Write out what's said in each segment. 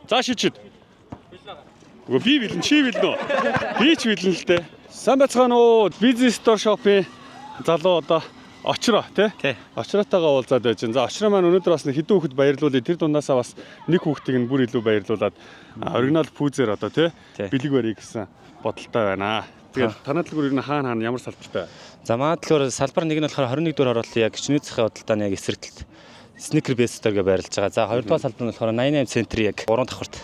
За шичид. Үгүй би бэлэн чи бэлэн үү? Би ч бэлэн л дээ. Сайн бацгаана уу? Бизнес стор шопын залуу одоо очроо тий. Очроотойгоо уулзаад байж байна. За очроо маань өнөөдөр бас хэдэн хүүхэд баярлуулъя. Тэр дундаасаа бас нэг хүүхдийг нь бүр илүү баярлуулад оригинал пүүзээр одоо тий бэлэг барья гэсэн бодолтой байна. Тэгээд танай дэлгүүр ер нь хаана ямар салбартай? За манай дэлгүүр салбар нэг нь болохоор 21 дугаар оруулалтын яг чиний захын худалдааны яг эсрэг талд Sneaker Base Store-г байрлаж байгаа. За хоёр дахь салбар нь болохоор 88 центр яг 3 давхарт.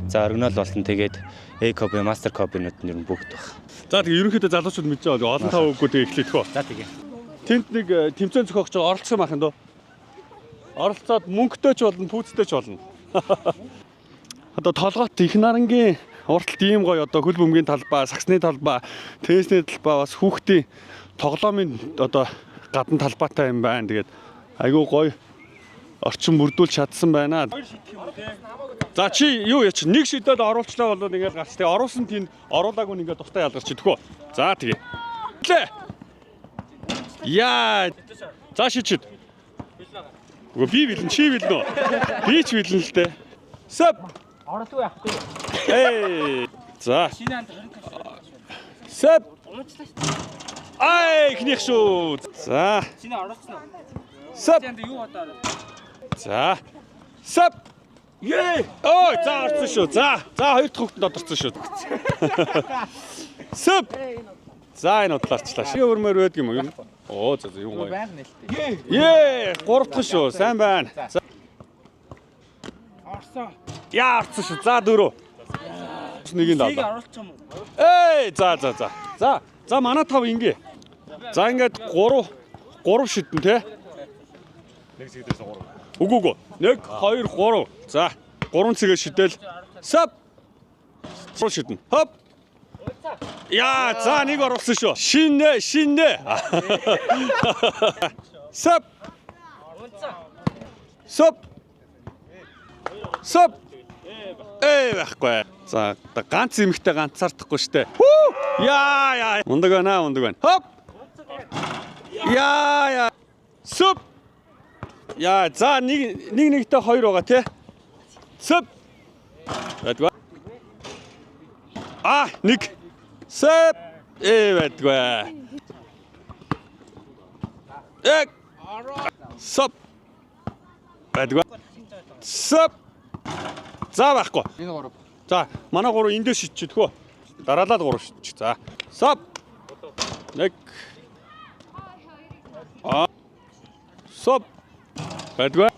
За оригинал болон тэгээд A-copy, master copy-нууд нь ер нь бүгд баг. За тэгээд ерөнхийдөө залуучууд мэдж байгаа олон тав үгүүдийг эхлэх үү. За тэгээ. Тэнд нэг тэмцээн зохиогч байгаа оролцсон байх юм дөө. Оролцоод мөнгөтэй ч болно, пүүцтэй ч болно. Одоо толгойт их нарангийн урталт ийм гоё одоо хөл бөмбөгийн талбай, саксны талбай, теннисний талбай бас хүүхдийн тоглоомын одоо гадна талбайтай юм байна. Тэгээд айгүй гоё орчин бүрдүүлж чадсан байна. За чи юу яач нэг шидэд оруулчлаа бол ингээд гарч тэгээ оруулсан тэнд оруулаагүй ингээд дуртай ялгарч идэх үү. За тэгээ. Лээ. Яа. За шичид. Үгүй би бэлэн чи бэлэн үү? Би ч бэлэн л дээ. Сэп. Оруулгүй яах вэ? Эй. За. Сэп. Ай, ихнийх шүү. За. Чиний оруулсан уу? Сэп. Энд юу бодоо? За. Сэп. Ее. Ой, за орсон шүү. За хоёр дахь хүүхэнд одорсон шүү. Сэп. За энэ удлаарчлаа. Ши өрмөр байдаг юм уу? Оо за юу гоё. Байнга нэлтэй. Ее, гурав дахь шүү. Сайн байна. Орсон. Яа орсон шүү. За дөрөв. Нэгийг Нэг даваа. оруулчих юм уу? Эй, за. За манай тав ингээ. За ингээд 3 шидэн те. Нэг цэгдээс 3. Үгүй. 1 2 3. За 3 цэгээ шидэл. Сап. 3 шидэн. Хоп. Яа, за нэг оруулсан шүү. Шинэ. Сап. Сап. Эй, байхгүй. За ганц эмхтэй ганцаардахгүй штэ. Яа. Ундаг байна. Хоп. Яа. Суп. Яа, за нэгтэй хоёр байгаа тий. Суп. Байдгаа. Нэг. Суп. Байдгаа. Суп. Байдгаа. Суп. За байхгүй. Энэ 3. За, манай 3 эндээс шидчихэх үү? Дараалал 3 шидчих. За. Суп. 1. Суп. Байдгаа.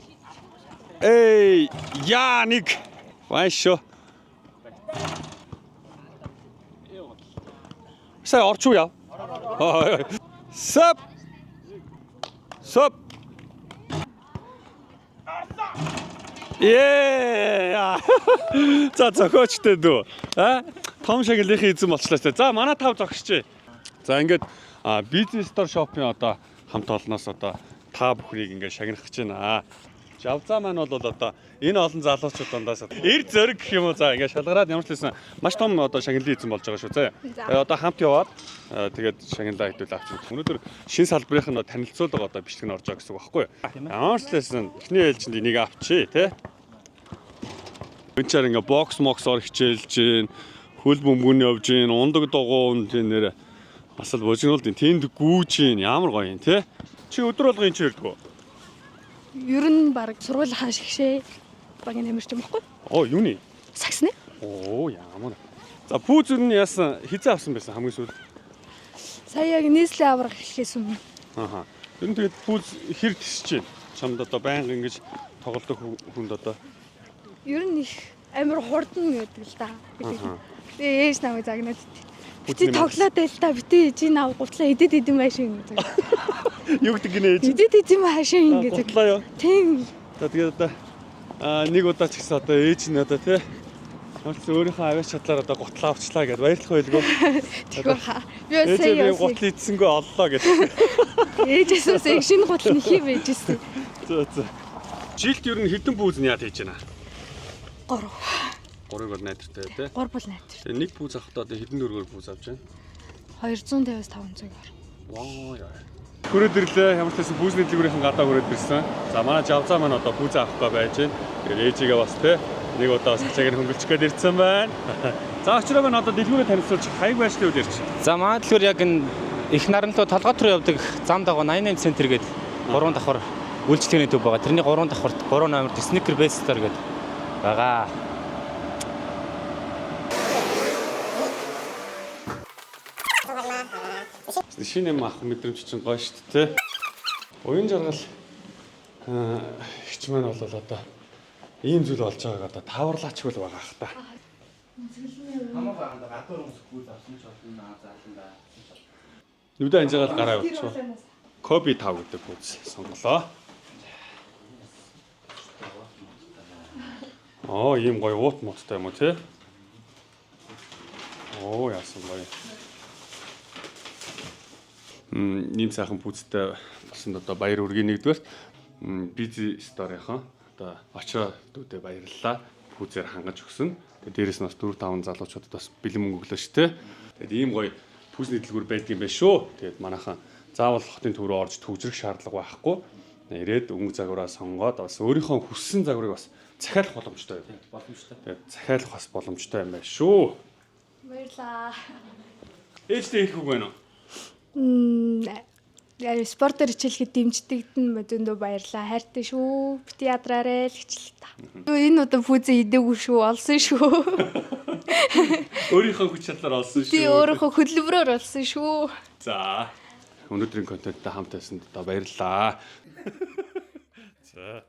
Эй, яа нэг. Вайшо. Сая орчуу яв. Суп. За зохиочтой дүү. Том шагналынхын эзэн болчлаа. За манай тав зогсчээ. За ингээд бизнес стор шопын одоо хамт олноос одоо та бүхнийг ингээд шагнах гэж байна. Жавзаа маань бол одоо энэ олон залуучууд дундаас эрд зөрөг гэх юм уу за ингээд шалгараад ямар ч хэлсэн маш том одоо шагналын эзэн болж байгаа шүү. За одоо хамт яваад тэгээд шагналаа хэдүүл авчих. Өнөөдөр шинэ салбарынх нь танилцуулга одоо бичлэг нь орж байгаа гэсэн үг байхгүй юу? Ямар ч хэлсэн эхний ээлжинд энийг авчи тий. Энчээр ингээд бокс моксоор хичээлж гин хөл бөмбөний явж гин ундаг дугуун гин нэрэ бас л божигнуулд тэнд гүүж гин ямар гоё юм тий. Чи өдөр болго энэ ч ирдэг үү? Ер нь баг сургууль хааш гişээ багийн тамирч юм баггүй. Юуны? Саксны. Ямар. За пүүз нь яасан хизээ авсан байсан хамгийн сүүлд. Сая яг нийслэлийн авраг эхлэхээс өмнө. Ер нь тэгээд пүүз хэр тисэж байна? Чамд одоо байнга ингэж тоглодог хүнд одоо. Ер нь их амар хурдан гэдэг л да. Тэгээ ээж намайг загнаад бити тоглоод байл та бити чи нав гутлаа идэд идэм байшин гэдэг. Юу гэдэг гинэ ээж? Идэд идэм байшин гэдэг. Гутлаа юу? Тийм. За тэгээд одоо нэг удаа ч гэсэн одоо ээж нь одоо тий Хөлс өөрийнхөө авиач чадлаар одоо гутлаа авчлаа гэдээ баярлах байлгүй. Тэгвэл хаа. Би сая гутал идсэнгөө оллоо гэдэг. Ээжээс шинэ гутал нэхий байжсэн. За. Жилд ер нь хэдэн пүүз нь яа хийж байна? 3. 3-ыг бол найдвартай тий. 3 бол найдвар. Тэгээ нэг пүүз авахдаа одоо хэдэн төгрөгөөр пүүз авч байна? 250-500 төгрөг. Ваа яа. Хүрээд ирлээ. Ямар ч байсан пүүзний дэлгүүрийн гадаа хүрээд ирсэн. За манай жавзаа маань одоо пүүз авахгүй байж байна. Тэгээ ээжигээ бас тий Нэг удаа бас ачааг нь хөнгөлчих гээд ирсэн байна. За очрог нь одоо дэлгүүрээ танилцуулж хайг байшлын үед ирч. За манай дэлгүүр яг энэ их нарнлуу толгойд руу явдаг зам дагуу 88 центр гээд 3 давхар үйлчлэгний төв байгаа. Тэрний 3 давхарт 3 номерт Snicker Best Store гээд байгаа. Шинэ юм авах мэдрэмж чинь гоё шүү дээ. Уян жаргал ихч маань бол одоо ийм зүйл болж байгааг одоо тааварлаач хөл байгаа ах та. Хамаагаанда гадуур өмсөхгүй авсан ч болно зааланда. Нүдэ анжаагаад гараа явуулчих. Коби 5 гэдэг үз сонголоо. Ийм гоё уут муттай юм уу те? Яасан гоё. Ийм сайхан пүүцтэй болсон одоо баяр үргийн нэгдүгээр Busy Store-ийнхан одоо очроо дүүдээ баярлалаа. Пүүзээр хангаж өгсөн. Тэгээд дээрэс нь бас 4-5 залуучуудад бас бэлэн мөнгө өглөө шүү дээ. Тэгээд ийм гоё пүүсний дэлгүүр байдаг юм байна шүү. Тэгээд манайхан заавал хотын төв рүү орж төвжрэх шаардлага байхгүй. Ирээд өнгө загвараа сонгоод бас өөрийнхөө хүссэн загварыг бас захиалах боломжтой юм. Боломжтой. Тэгээд захиалах бас боломжтой юм байна шүү. Баярлаа. Ээжтэй хэлэх үг байна уу? Спортоор хичээлэхэд дэмждэгд нь зөндөө баярлаа. Хайртай шүү. Бити ядраарай л хичээл та. Энэ удаа пүүзээ идээгүй шүү. Олсон шүү. Өөрийнхөө хүч чадлаар олсон шүү. Би өөрийнхөө хөдөлмөрөөр олсон шүү. За. Өнөөдрийн контенттай хамт байсанд одоо баярлалаа. За.